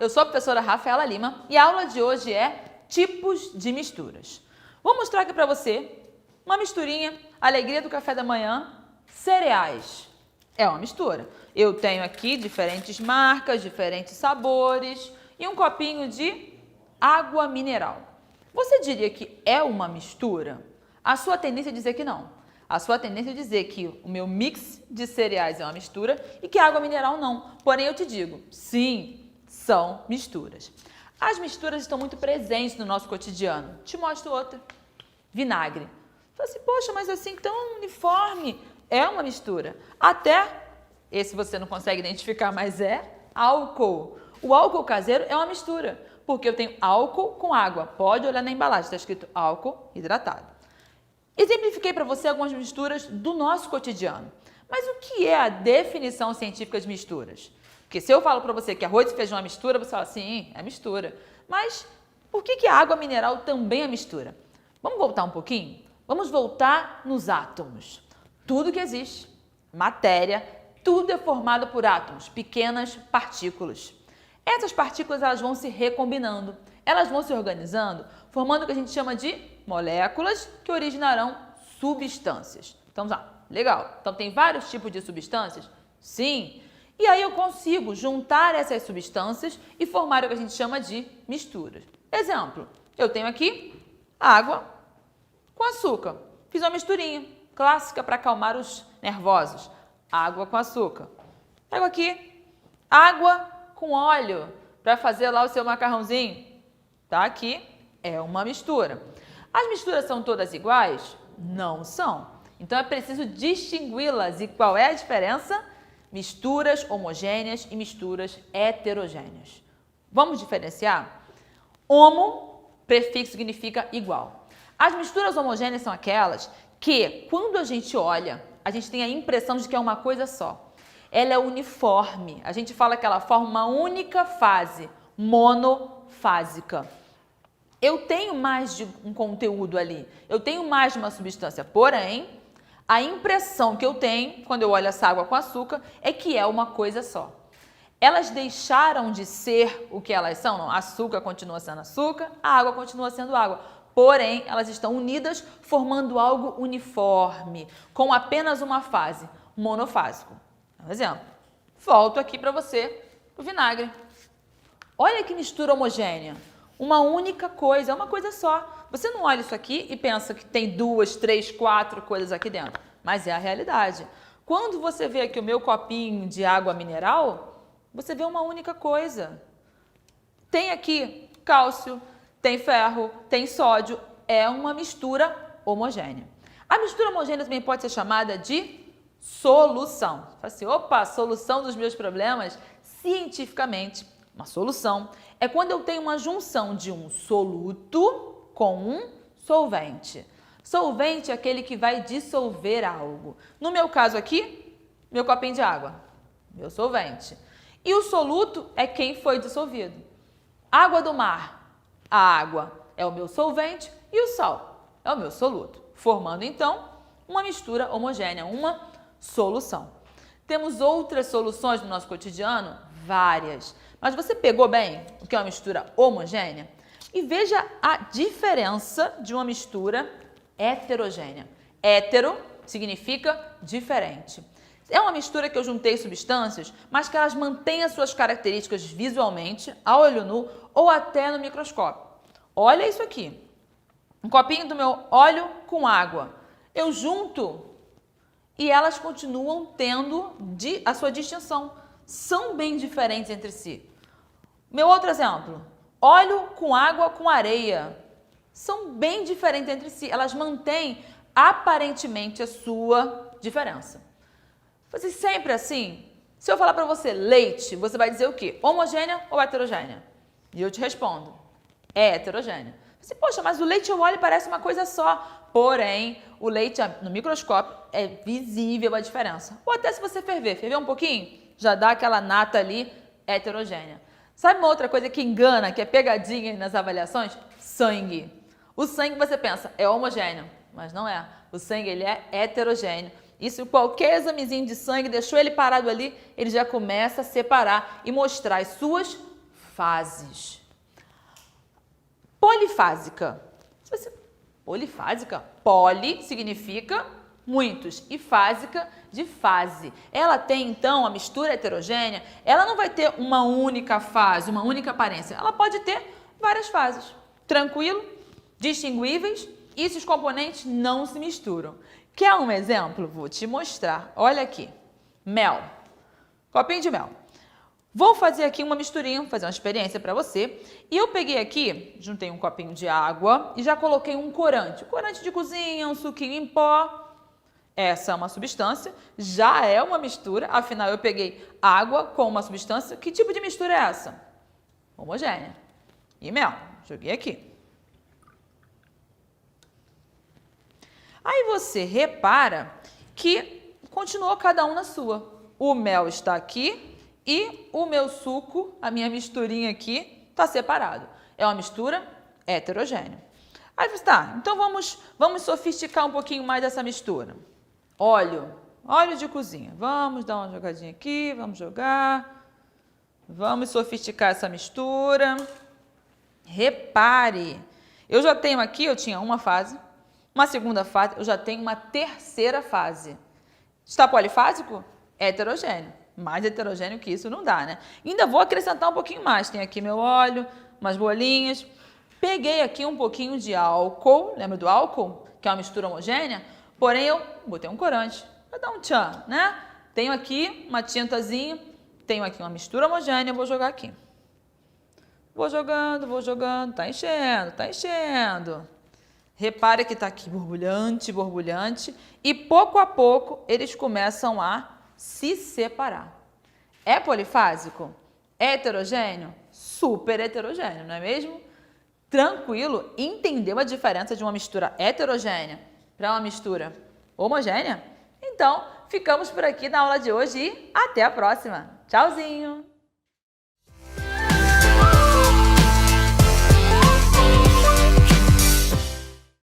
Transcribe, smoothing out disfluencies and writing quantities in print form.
eu sou a professora Rafaela Lima e a aula de hoje é tipos de misturas. Vou mostrar aqui para você uma misturinha, alegria do café da manhã, cereais. É uma mistura. Eu tenho aqui diferentes marcas, diferentes sabores e um copinho de água mineral. Você diria que é uma mistura? A sua tendência é dizer que não. A sua tendência é dizer que o meu mix de cereais é uma mistura e que a água mineral não. Porém, eu te digo, sim, são misturas. As misturas estão muito presentes no nosso cotidiano. Te mostro outra. Vinagre. Fala assim, poxa, mas assim tão uniforme. É uma mistura. Até, esse você não consegue identificar, mas é álcool. O álcool caseiro é uma mistura, porque eu tenho álcool com água. Pode olhar na embalagem, está escrito álcool hidratado. Exemplifiquei para você algumas misturas do nosso cotidiano. Mas o que é a definição científica de misturas? Porque se eu falo para você que arroz e feijão é mistura, você fala, sim, é mistura. Mas por que a água mineral também é mistura? Vamos voltar um pouquinho? Vamos voltar nos átomos. Tudo que existe, matéria, tudo é formado por átomos, pequenas partículas. Essas partículas elas vão se recombinando, elas vão se organizando, formando o que a gente chama de moléculas que originarão substâncias. Então, legal. Então, tem vários tipos de substâncias? Sim. E aí eu consigo juntar essas substâncias e formar o que a gente chama de misturas. Exemplo, eu tenho aqui água com açúcar. Fiz uma misturinha clássica para acalmar os nervosos. Água com açúcar. Pego aqui água com óleo para fazer lá o seu macarrãozinho. Tá aqui, é uma mistura. As misturas são todas iguais? Não são. Então é preciso distingui-las. E qual é a diferença? Misturas homogêneas e misturas heterogêneas. Vamos diferenciar? Homo, prefixo significa igual. As misturas homogêneas são aquelas que, quando a gente olha, a gente tem a impressão de que é uma coisa só. Ela é uniforme. A gente fala que ela forma uma única fase, monofásica. Eu tenho mais de um conteúdo ali, eu tenho mais de uma substância, porém, a impressão que eu tenho quando eu olho essa água com açúcar é que é uma coisa só. Elas deixaram de ser o que elas são? Não, açúcar continua sendo açúcar, a água continua sendo água. Porém, elas estão unidas formando algo uniforme, com apenas uma fase, monofásico. Um exemplo. Volto aqui para você, o vinagre. Olha que mistura homogênea. Uma única coisa, é uma coisa só. Você não olha isso aqui e pensa que tem 2, 3, 4 coisas aqui dentro. Mas é a realidade. Quando você vê aqui o meu copinho de água mineral, você vê uma única coisa. Tem aqui cálcio, tem ferro, tem sódio. É uma mistura homogênea. A mistura homogênea também pode ser chamada de solução. Você fala assim, opa, solução dos meus problemas? Cientificamente, uma solução é quando eu tenho uma junção de um soluto com um solvente. Solvente é aquele que vai dissolver algo. No meu caso aqui, meu copinho de água, meu solvente. E o soluto é quem foi dissolvido. Água do mar, a água é o meu solvente e o sal é o meu soluto, formando então uma mistura homogênea, uma solução. Temos outras soluções no nosso cotidiano? Várias. Mas você pegou bem o que é uma mistura homogênea? E veja a diferença de uma mistura heterogênea. Hétero significa diferente. É uma mistura que eu juntei substâncias, mas que elas mantêm as suas características visualmente, a olho nu ou até no microscópio. Olha isso aqui. Um copinho do meu óleo com água. Eu junto e elas continuam tendo a sua distinção. São bem diferentes entre si. Meu outro exemplo, óleo com água com areia. São bem diferentes entre si. Elas mantêm aparentemente a sua diferença. Você sempre assim? Se eu falar para você leite, você vai dizer o quê? Homogênea ou heterogênea? E eu te respondo, é heterogênea. Você, poxa, mas o leite e o óleo parece uma coisa só. Porém, o leite no microscópio é visível a diferença. Ou até se você ferver um pouquinho, já dá aquela nata ali heterogênea. Sabe uma outra coisa que engana, que é pegadinha nas avaliações? Sangue. O sangue você pensa, é homogêneo, mas não é. O sangue ele é heterogêneo. Isso, qualquer examezinho de sangue, deixou ele parado ali, ele já começa a separar e mostrar as suas fases. Polifásica. Polifásica? Poli significa muitos e fásica de fase. Ela tem, então, a mistura heterogênea, ela não vai ter uma única fase, uma única aparência. Ela pode ter várias fases. Tranquilo, distinguíveis e esses componentes não se misturam. Quer um exemplo? Vou te mostrar. Olha aqui. Mel. Copinho de mel. Vou fazer aqui uma misturinha, fazer uma experiência para você. E eu peguei aqui, juntei um copinho de água e já coloquei um corante. Corante de cozinha, um suquinho em pó. Essa é uma substância, já é uma mistura, afinal eu peguei água com uma substância. Que tipo de mistura é essa? Homogênea. E mel. Joguei aqui. Aí você repara que continuou cada um na sua. O mel está aqui e o meu suco, a minha misturinha aqui, está separado. É uma mistura heterogênea. Aí você tá, então vamos sofisticar um pouquinho mais dessa mistura. Óleo de cozinha. Vamos dar uma jogadinha aqui, vamos jogar. Vamos sofisticar essa mistura. Repare, eu já tenho aqui, eu tinha uma fase, uma segunda fase, eu já tenho uma terceira fase. Está polifásico? É heterogêneo. Mais heterogêneo que isso não dá, né? Ainda vou acrescentar um pouquinho mais. Tem aqui meu óleo, umas bolinhas. Peguei aqui um pouquinho de álcool, lembra do álcool? Que é uma mistura homogênea. Porém, eu botei um corante para dar um tchan, né? Tenho aqui uma tintazinha, tenho aqui uma mistura homogênea, vou jogar aqui. Vou jogando, tá enchendo. Repare que tá aqui borbulhante, borbulhante, e pouco a pouco eles começam a se separar. É polifásico? É heterogêneo? Super heterogêneo, não é mesmo? Tranquilo, entendeu a diferença de uma mistura heterogênea para uma mistura homogênea? Então, ficamos por aqui na aula de hoje e até a próxima. Tchauzinho!